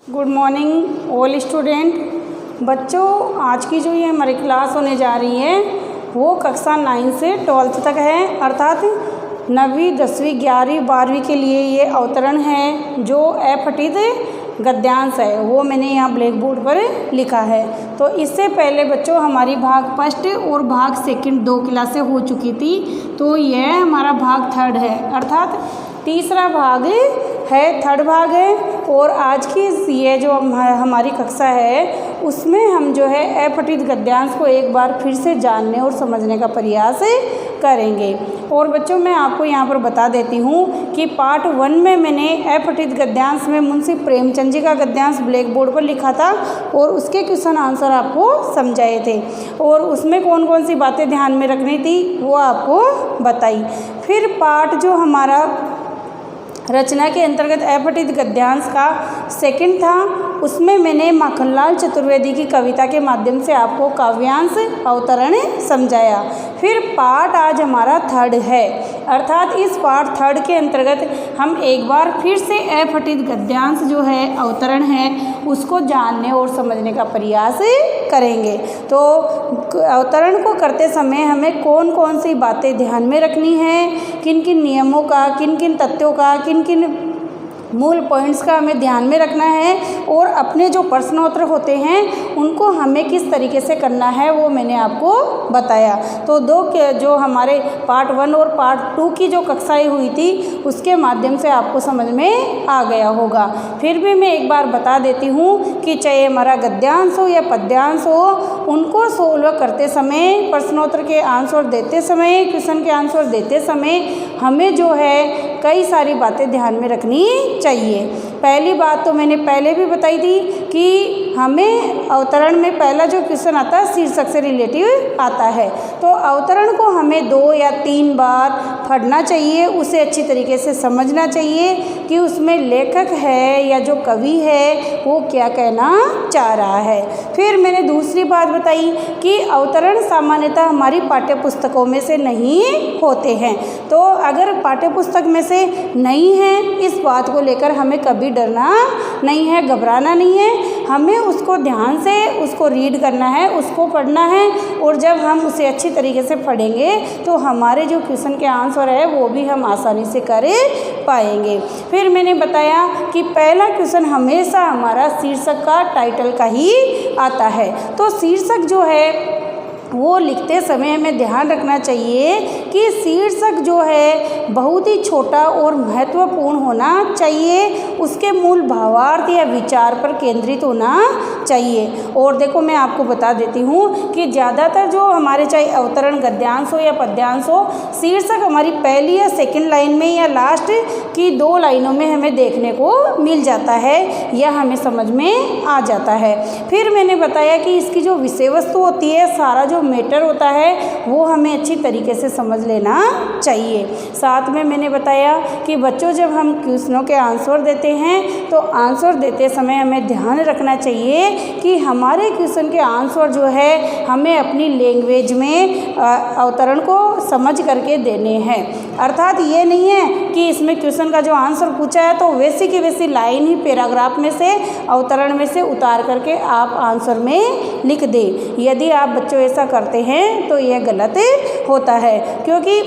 Good morning all student. बच्चों, आज की जो ये हमारी क्लास होने जा रही है वो कक्षा 9 से 12th तक है, अर्थात 9वीं 10वीं 11वीं 12वीं के लिए ये अवतरण है। जो अपठित गद्यांश है वो मैंने यहाँ ब्लैक बोर्ड पर लिखा है। तो इससे पहले बच्चों हमारी भाग फर्स्ट और भाग सेकंड 2 क्लासें हो चुकी थी, तो यह हमारा भाग थर्ड है, अर्थात तीसरा भाग है, थर्ड भाग है। और आज की ये जो हमारी कक्षा है उसमें हम जो है अपठित गद्यांश को एक बार फिर से जानने और समझने का प्रयास करेंगे। और बच्चों, मैं आपको यहाँ पर बता देती हूँ कि पार्ट 1 में मैंने अपठित गद्यांश में मुंशी प्रेमचंद जी का गद्यांश ब्लैक बोर्ड पर लिखा था और उसके क्वेश्चन आंसर आपको समझाए थे, और उसमें कौन कौन सी बातें ध्यान में रखनी थी वो आपको बताई। फिर पार्ट जो हमारा रचना के अंतर्गत अपठित गद्यांश का सेकंड था, उसमें मैंने माखनलाल चतुर्वेदी की कविता के माध्यम से आपको काव्यांश अवतरण समझाया। फिर पार्ट आज हमारा थर्ड है, अर्थात इस पार्ट थर्ड के अंतर्गत हम एक बार फिर से अपठित गद्यांश जो है अवतरण है उसको जानने और समझने का प्रयास करेंगे। तो अवतरण को करते समय हमें कौन कौन सी बातें ध्यान में रखनी है, किन किन नियमों का, किन किन तथ्यों का, किन किन मूल पॉइंट्स का हमें ध्यान में रखना है, और अपने जो प्रश्नोत्तर होते हैं उनको हमें किस तरीके से करना है वो मैंने आपको बताया। तो जो हमारे पार्ट 1 और पार्ट 2 की जो कक्षाएं हुई थी उसके माध्यम से आपको समझ में आ गया होगा। फिर भी मैं एक बार बता देती हूँ कि चाहे हमारा गद्यांश हो या पद्यांश हो, उनको सोल्व करते समय, प्रश्नोत्तर के आंसर देते समय, क्वेश्चन के आंसर देते समय हमें जो है कई सारी बातें ध्यान में रखनी चाहिए। पहली बात तो मैंने पहले भी बताई थी कि हमें अवतरण में पहला जो क्वेश्चन आता है शीर्षक से रिलेटिव आता है, तो अवतरण को हमें 2 या 3 बार पढ़ना चाहिए, उसे अच्छी तरीके से समझना चाहिए कि उसमें लेखक है या जो कवि है वो क्या कहना चाह रहा है। फिर मैंने दूसरी बात बताई कि अवतरण सामान्यतः हमारी पाठ्य पुस्तकों में से नहीं होते हैं, तो अगर पाठ्य पुस्तक में से नहीं है इस बात को लेकर हमें कभी डरना नहीं है, घबराना नहीं है। हमें उसको ध्यान से उसको रीड करना है, उसको पढ़ना है, और जब हम उसे अच्छी तरीके से पढ़ेंगे तो हमारे जो क्वेश्चन के आंसर है वो भी हम आसानी से कर पाएंगे। फिर मैंने बताया कि पहला क्वेश्चन हमेशा हमारा शीर्षक का, टाइटल का ही आता है। तो शीर्षक जो है वो लिखते समय हमें ध्यान रखना चाहिए कि शीर्षक जो है बहुत ही छोटा और महत्वपूर्ण होना चाहिए, उसके मूल भावार्थ या विचार पर केंद्रित होना चाहिए। और देखो, मैं आपको बता देती हूँ कि ज़्यादातर जो हमारे चाहे अवतरण गद्यांश हो या पद्यांश हो, शीर्षक हमारी पहली या सेकंड लाइन में या लास्ट की 2 लाइनों में हमें देखने को मिल जाता है या हमें समझ में आ जाता है। फिर मैंने बताया कि इसकी जो विषय वस्तु होती है, सारा जो मैटर होता है वो हमें अच्छी तरीके से समझ लेना चाहिए। साथ में मैंने बताया कि बच्चों, जब हम क्वेश्चनों के आंसर देते हैं तो आंसर देते समय हमें ध्यान रखना चाहिए कि हमारे क्वेश्चन के आंसर जो है हमें अपनी लैंग्वेज में अवतरण को समझ करके देने हैं, अर्थात ये नहीं है कि इसमें क्वेश्चन का जो आंसर पूछा है तो वैसी की वैसी लाइन ही पैराग्राफ में से, अवतरण में से उतार करके आप आंसर में लिख दें। यदि आप बच्चों ऐसा करते हैं तो यह गलत होता है, क्योंकि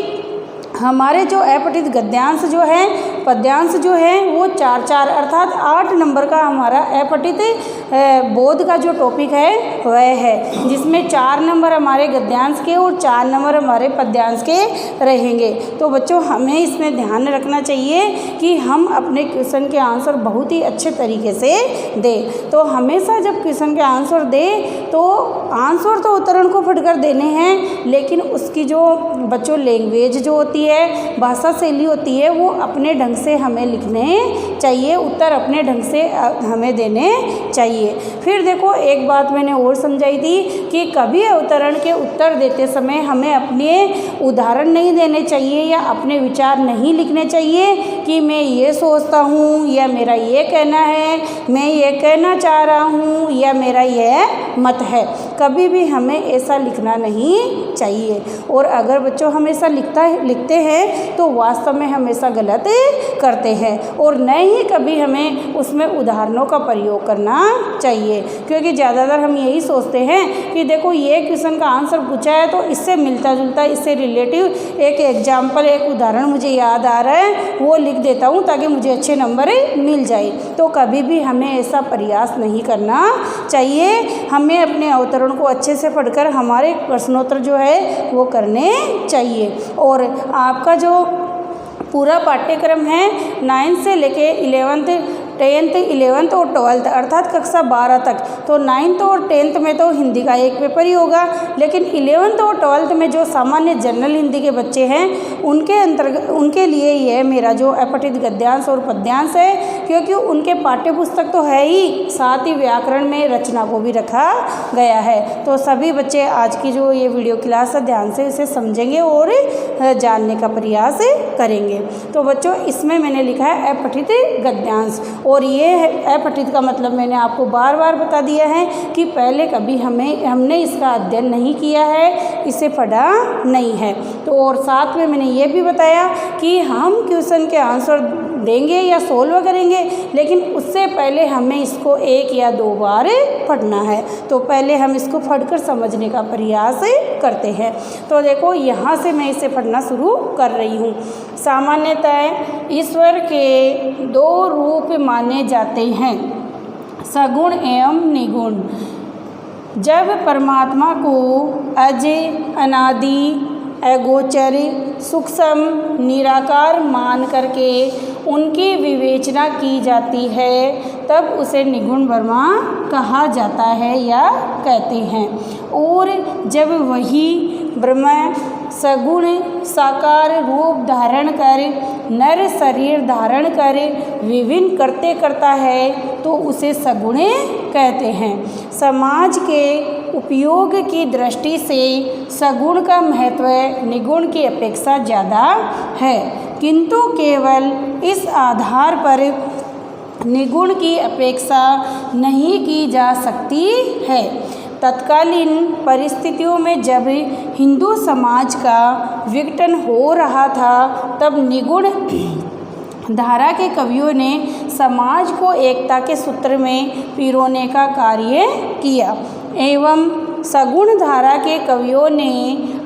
हमारे जो अपठित गद्यांश जो है, पद्यांश जो है वो 4-4 अर्थात 8 नंबर का हमारा अपठित बोध का जो टॉपिक है वह है, जिसमें 4 नंबर हमारे गद्यांश के और 4 नंबर हमारे पद्यांश के रहेंगे। तो बच्चों, हमें इसमें ध्यान रखना चाहिए कि हम अपने क्वेश्चन के आंसर बहुत ही अच्छे तरीके से दें। तो हमेशा जब क्वेश्चन के आंसर दें तो आंसर तो अवतरण को पढ़कर देने हैं, लेकिन उसकी जो बच्चों लैंग्वेज जो होती है, भाषा शैली होती है, वो अपने ढंग से हमें लिखने चाहिए, उत्तर अपने ढंग से हमें देने चाहिए। फिर देखो, एक बात मैंने और समझाई थी कि कभी अवतरण के उत्तर देते समय हमें अपने उदाहरण नहीं देने चाहिए या अपने विचार नहीं लिखने चाहिए कि मैं ये सोचता हूँ या मेरा ये कहना है, मैं ये कहना चाह रहा हूँ या मेरा यह मत है। कभी भी हमें ऐसा लिखना नहीं चाहिए। और अगर बच्चों हमेशा लिखते हैं तो वास्तव में हमेशा गलत करते हैं, और न ही कभी हमें उसमें उदाहरणों का प्रयोग करना चाहिए, क्योंकि ज़्यादातर हम यही सोचते हैं कि देखो ये क्वेश्चन का आंसर पूछा है तो इससे मिलता जुलता, इससे रिलेटिव एक एग्जाम्पल, एक उदाहरण मुझे याद आ रहा है वो लिख देता हूँ ताकि मुझे अच्छे नंबर मिल जाए। तो कभी भी हमें ऐसा प्रयास नहीं करना चाहिए। हमें अपने अवतरण को अच्छे से पढ़कर हमारे प्रश्नोत्तर जो है वो करने चाहिए। और आपका जो पूरा पाठ्यक्रम है 9 से लेके 11th 10th 11th और 12th अर्थात कक्षा 12 तक, तो 9th और 10th में तो हिंदी का एक पेपर ही होगा, लेकिन 11th और 12th में जो सामान्य जनरल हिंदी के बच्चे हैं उनके लिए यह मेरा जो अपठित गद्यांश और पद्यांश है, क्योंकि उनके पाठ्य पुस्तक तो है ही, साथ ही व्याकरण में रचना को भी रखा गया है। तो सभी बच्चे आज की जो ये वीडियो क्लास है ध्यान से इसे समझेंगे और जानने का प्रयास करेंगे। तो बच्चों इसमें मैंने लिखा है अपठित गद्यांश, और ये अपठित का मतलब मैंने आपको बार बार बता दिया है कि पहले कभी हमने इसका अध्ययन नहीं किया है, इसे पढ़ा नहीं है। तो और साथ में मैंने ये भी बताया कि हम क्वेश्चन के आंसर देंगे या सोल्व करेंगे, लेकिन उससे पहले हमें इसको 1 या 2 बार पढ़ना है। तो पहले हम इसको पढ़कर समझने का प्रयास करते हैं। तो देखो यहाँ से मैं इसे पढ़ना शुरू कर रही हूँ। सामान्यतः ईश्वर के 2 रूप माने जाते हैं, सगुण एवं निगुण। जब परमात्मा को अज, अनादि, अगोचर, सूक्ष्म, निराकार मान करके उनकी विवेचना की जाती है तब उसे निगुण ब्रह्मा कहा जाता है या कहते हैं। और जब वही ब्रह्म सगुण साकार रूप धारण कर नर शरीर धारण कर विभिन्न करते करता है तो उसे सगुण कहते हैं। समाज के उपयोग की दृष्टि से सगुण का महत्व निगुण की अपेक्षा ज़्यादा है, किंतु केवल इस आधार पर निगुण की अपेक्षा नहीं की जा सकती है। तत्कालीन परिस्थितियों में जब हिंदू समाज का विघटन हो रहा था तब निगुण धारा के कवियों ने समाज को एकता के सूत्र में पिरोने का कार्य किया, एवं सगुण धारा के कवियों ने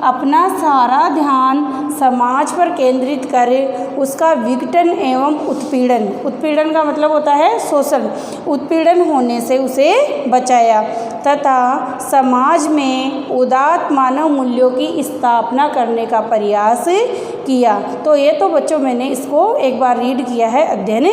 अपना सारा ध्यान समाज पर केंद्रित कर उसका विघटन एवं उत्पीड़न का मतलब होता है शोषण, उत्पीड़न होने से उसे बचाया तथा समाज में उदात्त मानव मूल्यों की स्थापना करने का प्रयास किया। तो ये तो बच्चों मैंने इसको एक बार रीड किया है, अध्ययन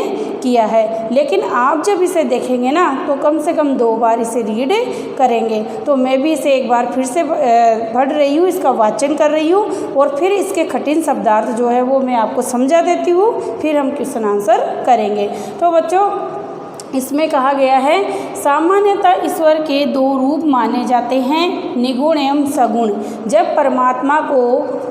किया है, लेकिन आप जब इसे देखेंगे ना तो कम से कम 2 बार इसे रीड करेंगे। तो मैं भी इसे एक बार फिर से पढ़ रही हूँ, इसका वाचन कर रही हूँ और फिर इसके कठिन शब्दार्थ जो है वो मैं आपको समझा देती हूँ, फिर हम क्वेश्चन आंसर करेंगे। तो बच्चों इसमें कहा गया है सामान्यतः ईश्वर के 2 रूप माने जाते हैं, निगुण एवं सगुण। जब परमात्मा को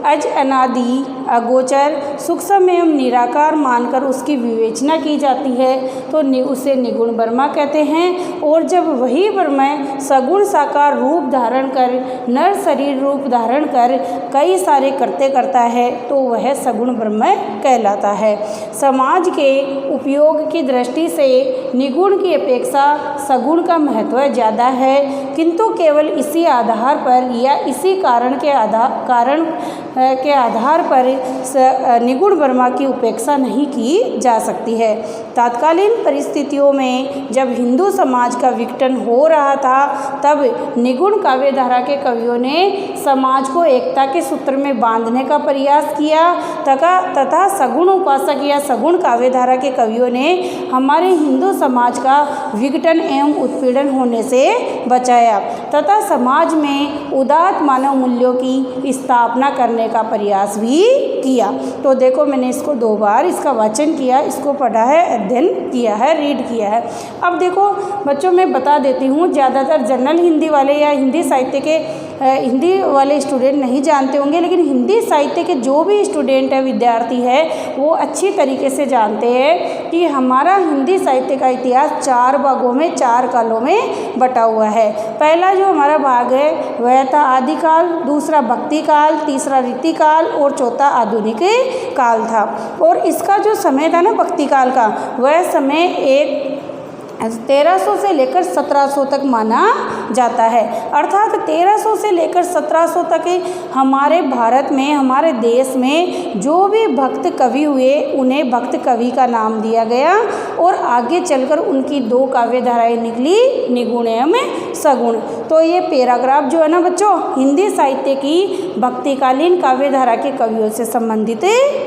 अज, अनादि, अगोचर, सूक्ष्म एवं निराकार मानकर उसकी विवेचना की जाती है तो उसे निगुण ब्रह्मा कहते हैं। और जब वही ब्रह्म सगुण साकार रूप धारण कर नर शरीर रूप धारण कर कई सारे करते करता है तो वह सगुण ब्रह्म कहलाता है। समाज के उपयोग की दृष्टि से निगुण की अपेक्षा सगुण का महत्व ज़्यादा है, किंतु केवल इसी आधार पर या इसी कारण के आधार पर निगुण ब्रह्मा की उपेक्षा नहीं की जा सकती है। तत्कालीन परिस्थितियों में जब हिंदू समाज का विघटन हो रहा था तब निगुण काव्यधारा के कवियों ने समाज को एकता के सूत्र में बांधने का प्रयास किया तथा सगुण उपासक या सगुण काव्यधारा के कवियों ने हमारे हिंदू समाज का विघटन एवं उत्पीड़न होने से बचाया तथा समाज में उदात्त मानव मूल्यों की स्थापना करने का प्रयास भी किया। तो देखो मैंने इसको 2 बार इसका वाचन किया, इसको पढ़ा है, अध्ययन किया है, रीड किया है। अब देखो बच्चों मैं बता देती हूँ, ज़्यादातर जनरल हिंदी वाले या हिंदी साहित्य के हिंदी वाले स्टूडेंट नहीं जानते होंगे, लेकिन हिंदी साहित्य के जो भी स्टूडेंट है, विद्यार्थी है, वो अच्छी तरीके से जानते हैं कि हमारा हिंदी साहित्य का इतिहास 4 भागों में, 4 कालों में बटा हुआ है। पहला जो हमारा भाग है वह था आदिकाल, दूसरा भक्ति काल, तीसरा रीतिकाल और चौथा आधुनिक काल था। और इसका जो समय था ना भक्ति काल का, वह समय 1300 से लेकर 1700 तक माना जाता है। अर्थात 1300 से लेकर 1700 तक हमारे भारत में, हमारे देश में जो भी भक्त कवि हुए उन्हें भक्त कवि का नाम दिया गया। और आगे चलकर उनकी 2 काव्य धाराएँ निकली, निगुण एवं सगुण। तो ये पैराग्राफ जो है ना बच्चों, हिंदी साहित्य की भक्तिकालीन काव्य धारा के कवियों से संबंधित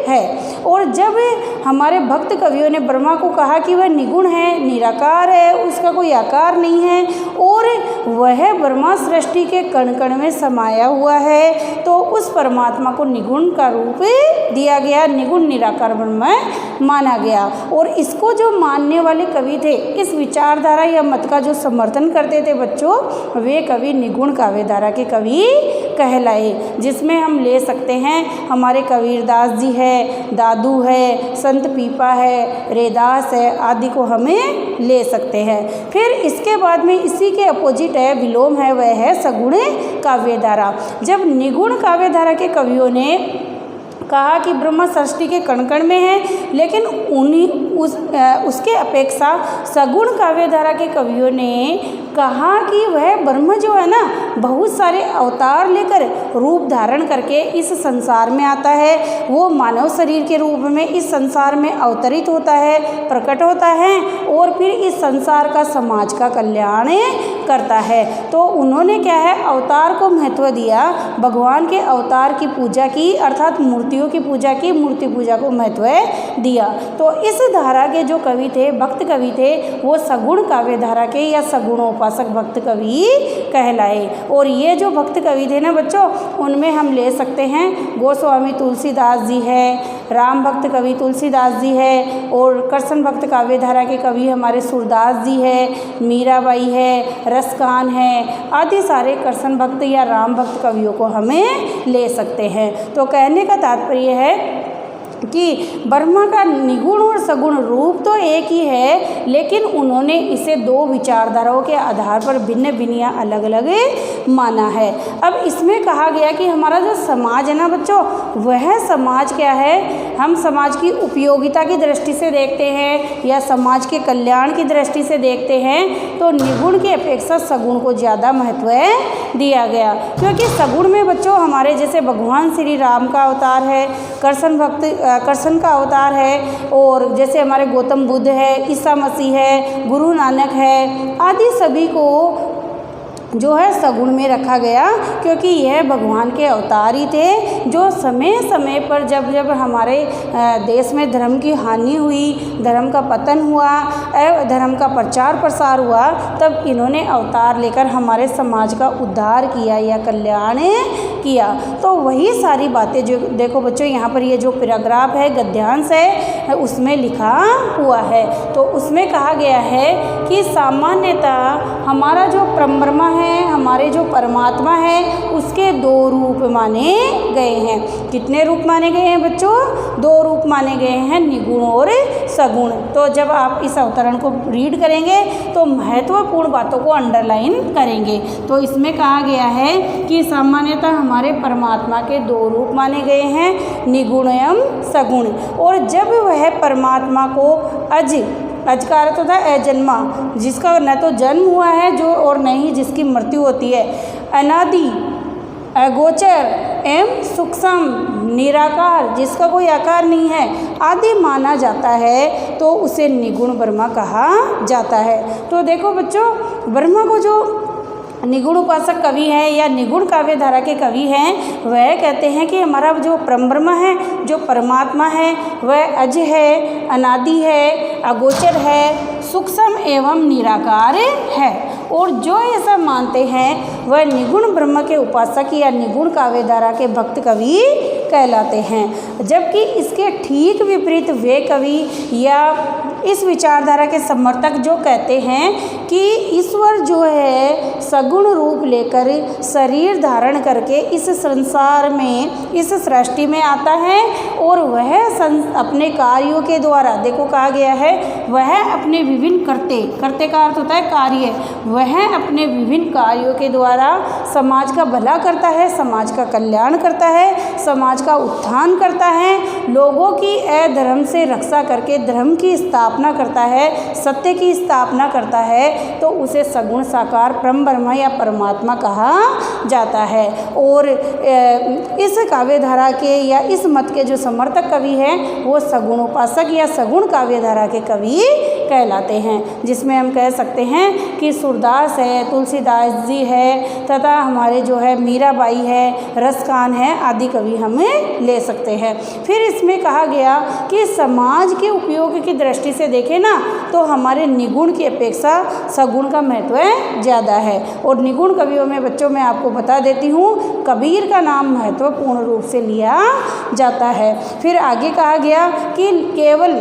है। और जब हमारे भक्त कवियों ने ब्रह्मा को कहा कि वह निगुण है, निराकार है, उसका कोई आकार नहीं है और वह ब्रह्मा सृष्टि के कण कण में समाया हुआ है, तो उस परमात्मा को निगुण का रूप दिया गया, निगुण निराकार ब्रह्म माना गया। और इसको जो मानने वाले कवि थे, इस विचारधारा या मत का जो समर्थन करते थे बच्चों, वे कवि निगुण काव्य धारा के कवि कहलाए। जिसमें हम ले सकते हैं हमारे कबीरदास जी है, दादू है, संत पीपा है, रैदास है आदि को हमें ले सकते हैं। फिर इसके बाद में इसी के अपोजिट है, विलोम है, वह है सगुण काव्य धारा। जब निगुण काव्य धारा के कवियों ने कहा कि ब्रह्मा सृष्टि के कण कण में है, लेकिन उसके अपेक्षा सगुण काव्य धारा के कवियों ने कहा कि वह ब्रह्म जो है ना, बहुत सारे अवतार लेकर रूप धारण करके इस संसार में आता है। वो मानव शरीर के रूप में इस संसार में अवतरित होता है, प्रकट होता है और फिर इस संसार का, समाज का कल्याण करता है। तो उन्होंने क्या है, अवतार को महत्व दिया, भगवान के अवतार की पूजा की, अर्थात मूर्तियों की पूजा की, मूर्ति पूजा को महत्व दिया। तो इस धारा के जो कवि थे, भक्त कवि थे, वो सगुण काव्य धारा के या सगुणोपासक भक्त कवि कहलाए। और ये जो भक्त कवि थे ना बच्चों, उनमें हम ले सकते हैं गोस्वामी तुलसीदास जी है, राम भक्त कवि तुलसीदास जी है, और कृष्ण भक्त काव्य धारा के कवि हमारे सूरदास जी है, मीराबाई है, रसकान है, आदि सारे कृष्ण भक्त या राम भक्त कवियों को हमें ले सकते हैं। तो कहने का तात्पर्य है कि ब्रह्मा का निगुण और सगुण रूप तो एक ही है, लेकिन उन्होंने इसे 2 विचारधाराओं के आधार पर भिन्न भिन्न या अलग अलग माना है। अब इसमें कहा गया कि हमारा जो समाज है ना बच्चों, वह समाज क्या है, हम समाज की उपयोगिता की दृष्टि से देखते हैं या समाज के कल्याण की दृष्टि से देखते हैं, तो निगुण की अपेक्षा सगुण को ज़्यादा महत्व दिया गया। क्योंकि सगुण में बच्चों हमारे जैसे भगवान श्री राम का अवतार है, कृष्ण का अवतार है, और जैसे हमारे गौतम बुद्ध है, ईसा मसीह है, गुरु नानक है, आदि सभी को जो है सगुण में रखा गया, क्योंकि यह भगवान के अवतार ही थे, जो समय समय पर जब जब हमारे देश में धर्म की हानि हुई, धर्म का पतन हुआ, धर्म का प्रचार प्रसार हुआ, तब इन्होंने अवतार लेकर हमारे समाज का उद्धार किया या कल्याण किया। तो वही सारी बातें जो देखो बच्चों, यहाँ पर ये जो पैराग्राफ है, गद्यांश है, उसमें लिखा हुआ है। तो उसमें कहा गया है कि सामान्यतः हमारा जो परब्रह्म है, हमारे जो परमात्मा है, उसके 2 रूप माने गए हैं। कितने रूप माने गए हैं बच्चों? 2 रूप माने गए हैं, निगुण और सगुण। तो जब आप इस अवतरण को रीड करेंगे तो महत्वपूर्ण बातों को अंडरलाइन करेंगे। तो इसमें कहा गया है कि सामान्यतः हमारे परमात्मा के 2 रूप माने गए हैं, निगुण एवं सगुण। और जब वह परमात्मा को अज का अर्थ होता है अजन्मा, जिसका न तो जन्म हुआ है जो और न ही जिसकी मृत्यु होती है, अनादि, अगोचर एवं सूक्ष्म, निराकार, जिसका कोई आकार नहीं है, आदि माना जाता है, तो उसे निगुण ब्रह्मा कहा जाता है। तो देखो बच्चों, ब्रह्मा को जो निगुण उपासक कवि है या निगुण काव्य धारा के कवि हैं, वह कहते हैं कि हमारा जो परब्रह्म है, जो परमात्मा है, वह अज है, अनादि है, अगोचर है, सूक्ष्म एवं निराकार है। और जो ऐसा मानते हैं वह निगुण ब्रह्म के उपासक या निगुण काव्य धारा के भक्त कवि कहलाते हैं। जबकि इसके ठीक विपरीत वे कवि या इस विचारधारा के समर्थक जो कहते हैं कि ईश्वर जो है सगुण रूप लेकर शरीर धारण करके इस संसार में, इस सृष्टि में आता है और वह अपने कार्यों के द्वारा, देखो कहा गया है वह अपने विभिन्न करते का अर्थ होता है कार्य, वह अपने विभिन्न कार्यों के द्वारा समाज का भला करता है, समाज का कल्याण करता है, समाज का उत्थान करता है, लोगों की अधर्म से रक्षा करके धर्म की स्थापना करता है, सत्य की स्थापना करता है, तो उसे सगुण साकार ब्रह्म ब्रह्म या परमात्मा कहा जाता है। और इस काव्यधारा के या इस मत के जो समर्थक कवि हैं वो सगुण उपासक या सगुण काव्यधारा के कवि कहलाते हैं, जिसमें हम कह सकते हैं कि सूरदास है, तुलसीदास जी है तथा हमारे जो है मीराबाई है, रसखान है आदि कवि हमें ले सकते हैं। फिर इसमें कहा गया कि समाज के उपयोग की दृष्टि से देखें ना तो हमारे निगुण की अपेक्षा सगुण का महत्व ज़्यादा है। और निगुण कवियों में बच्चों मैं आपको बता देती हूँ कबीर का नाम महत्वपूर्ण रूप से लिया जाता है। फिर आगे कहा गया कि केवल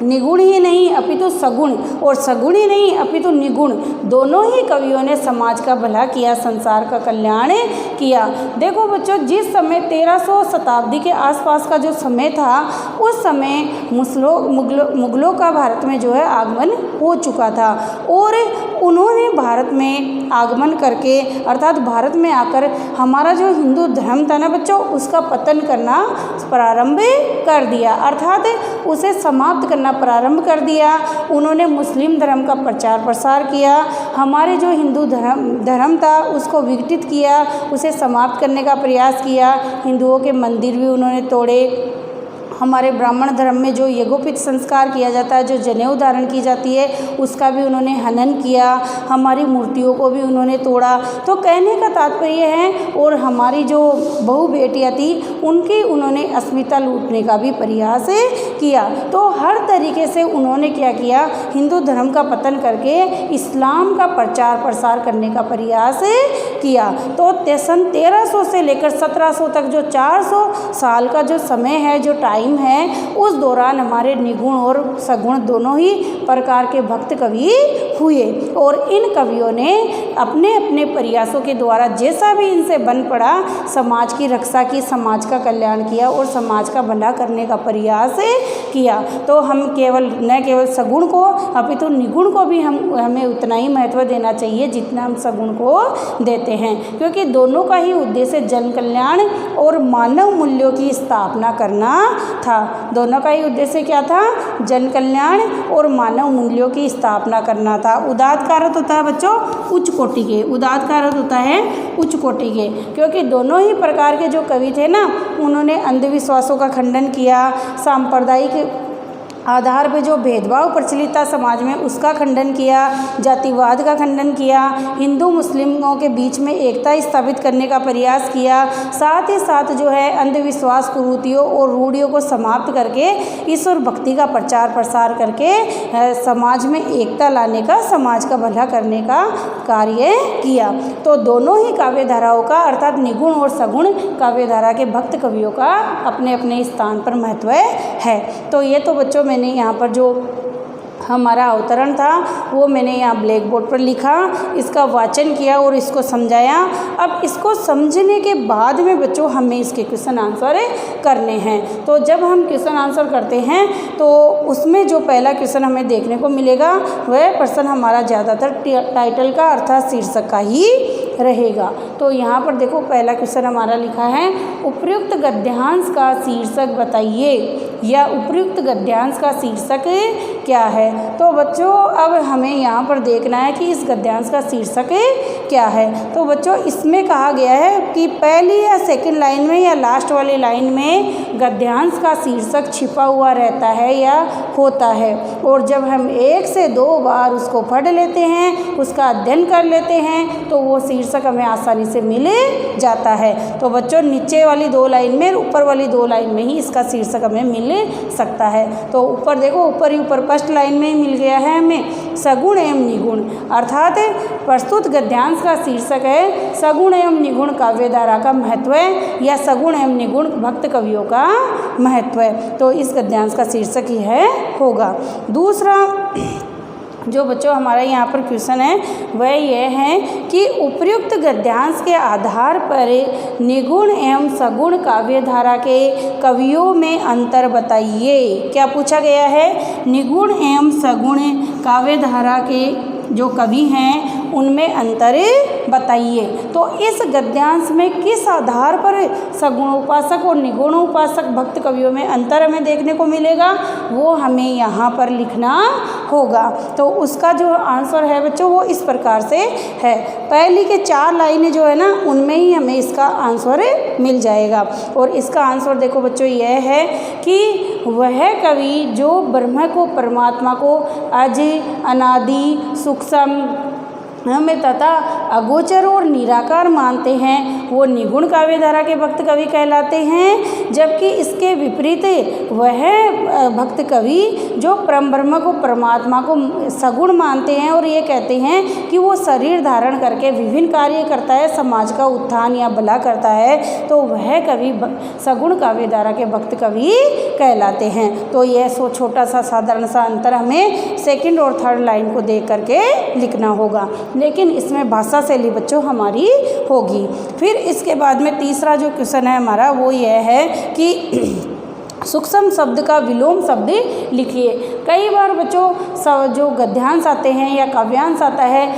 निगुण ही नहीं अपितु सगुण, और सगुण ही नहीं अपितु निगुण, दोनों ही कवियों ने समाज का भला किया, संसार का कल्याण किया। देखो बच्चों, जिस समय 1300 शताब्दी के आसपास का जो समय था उस समय मुगलों का भारत में जो है आगमन हो चुका था और उन्होंने भारत में आगमन करके अर्थात भारत में आकर हमारा जो हिंदू धर्म था ना बच्चों उसका पतन करना प्रारंभ कर दिया, अर्थात उसे समाप्त करना प्रारंभ कर दिया। उन्होंने मुस्लिम धर्म का प्रचार प्रसार किया, हमारे जो हिंदू धर्म था उसको विघटित किया, उसे समाप्त करने का प्रयास किया। हिंदुओं के मंदिर भी उन्होंने तोड़े, हमारे ब्राह्मण धर्म में जो यज्ञोपवीत संस्कार किया जाता है, जो जनेऊ धारण की जाती है, उसका भी उन्होंने हनन किया, हमारी मूर्तियों को भी उन्होंने तोड़ा। तो कहने का तात्पर्य है, और हमारी जो बहू बेटियाँ थी उनकी उन्होंने अस्मिता लूटने का भी प्रयास किया। तो हर तरीके से उन्होंने क्या किया, हिंदू धर्म का पतन करके इस्लाम का प्रचार प्रसार करने का प्रयास किया। तो सन 1300 से लेकर 1700 तक जो 400 साल का जो समय है, जो टाइम है, उस दौरान हमारे निगुण और सगुण दोनों ही प्रकार के भक्त कवि हुए और इन कवियों ने अपने अपने प्रयासों के द्वारा जैसा भी इनसे बन पड़ा समाज की रक्षा की, समाज का कल्याण किया और समाज का भला करने का प्रयास किया। तो हम न केवल सगुण को अपितु निगुण को भी हमें उतना ही महत्व देना चाहिए जितना हम सगुण को देते हैं, क्योंकि दोनों का ही उद्देश्य जन कल्याण और मानव मूल्यों की स्थापना करना था। दोनों का ही उद्देश्य क्या था, जन कल्याण और मानव मूल्यों की स्थापना करना था। उदात्त का अर्थ होता है बच्चों उच्च कोटि के, उदात्त का अर्थ होता है उच्च कोटि के, क्योंकि दोनों ही प्रकार के जो कवि थे ना उन्होंने अंधविश्वासों का खंडन किया, सांप्रदायिक आधार पे जो भेदभाव प्रचलित था समाज में उसका खंडन किया, जातिवाद का खंडन किया, हिंदू मुस्लिमों के बीच में एकता स्थापित करने का प्रयास किया, साथ ही साथ जो है अंधविश्वास कुरीतियों और रूढ़ियों को समाप्त करके ईश्वर भक्ति का प्रचार प्रसार करके समाज में एकता लाने का, समाज का भला करने का कार्य किया। तो दोनों ही काव्यधाराओं का अर्थात निगुण और सगुण काव्यधारा के भक्त कवियों का अपने अपने स्थान पर महत्व है। तो ये तो बच्चों मैंने यहाँ पर जो हमारा अवतरण था वो मैंने यहाँ ब्लैक बोर्ड पर लिखा, इसका वाचन किया और इसको समझाया। अब इसको समझने के बाद में बच्चों हमें इसके क्वेश्चन आंसर करने हैं। तो जब हम क्वेश्चन आंसर करते हैं तो उसमें जो पहला क्वेश्चन हमें देखने को मिलेगा वह प्रश्न हमारा ज़्यादातर टाइटल का अर्थात शीर्षक का ही रहेगा। तो यहाँ पर देखो पहला क्वेश्चन हमारा लिखा है उपर्युक्त गद्यांश का शीर्षक बताइए, या उपर्युक्त गद्यांश का शीर्षक क्या है। तो बच्चों अब हमें यहाँ पर देखना है कि इस गद्यांश का शीर्षक क्या है। तो बच्चों इसमें कहा गया है कि पहली या सेकंड लाइन में या लास्ट वाली लाइन में गद्यांश का शीर्षक छिपा हुआ रहता है या होता है, और जब हम 1 से 2 बार उसको पढ़ लेते हैं, उसका अध्ययन कर लेते हैं तो वो शीर्षक हमें आसानी से मिल जाता है। तो बच्चों नीचे वाली 2 लाइन में ऊपर वाली 2 लाइन में ही इसका शीर्षक हमें मिल सकता है। तो ऊपर देखो, ऊपर ही ऊपर पर फर्स्ट लाइन में ही मिल गया है हमें सगुण एवं निगुण, अर्थात प्रस्तुत गद्यांश का शीर्षक है सगुण एवं निगुण काव्यधारा का महत्व या सगुण एवं निगुण भक्त कवियों का महत्व। तो इस गद्यांश का शीर्षक ही है होगा। दूसरा जो बच्चों हमारा यहाँ पर क्वेश्चन है वह यह है कि उपर्युक्त गद्यांश के आधार पर निगुण एवं सगुण काव्यधारा के कवियों में अंतर बताइए। क्या पूछा गया है? निगुण एवं सगुण काव्यधारा के जो कवि हैं उनमें अंतर बताइए। तो इस गद्यांश में किस आधार पर सगुणोपासक और निगुणोपासक भक्त कवियों में अंतर हमें देखने को मिलेगा, वो हमें यहाँ पर लिखना होगा। तो उसका जो आंसर है बच्चों वो इस प्रकार से है। पहली के 4 लाइनें जो है ना उनमें ही हमें इसका आंसर मिल जाएगा। और इसका आंसर देखो बच्चों यह है कि वह कवि जो ब्रह्म को, परमात्मा को अज, अनादि, सूक्ष्म में तथा अगोचर और निराकार मानते हैं वो निगुण काव्यधारा के भक्त कवि कहलाते हैं। जबकि इसके विपरीत वह भक्त कवि जो परम ब्रह्म को, परमात्मा को सगुण मानते हैं और ये कहते हैं कि वो शरीर धारण करके विभिन्न कार्य करता है, समाज का उत्थान या भला करता है, तो वह कवि सगुण काव्यधारा के भक्त कवि कहलाते हैं। तो यह छोटा सा साधारण सा अंतर हमें सेकंड और थर्ड लाइन को देख करके लिखना होगा, लेकिन इसमें भाषा शैली बच्चों हमारी होगी। फिर इसके बाद में तीसरा जो क्वेश्चन है हमारा वो यह है कि सूक्ष्म शब्द का विलोम शब्द लिखिए। कई बार बच्चों जो गद्यांश आते हैं या काव्यांश आता है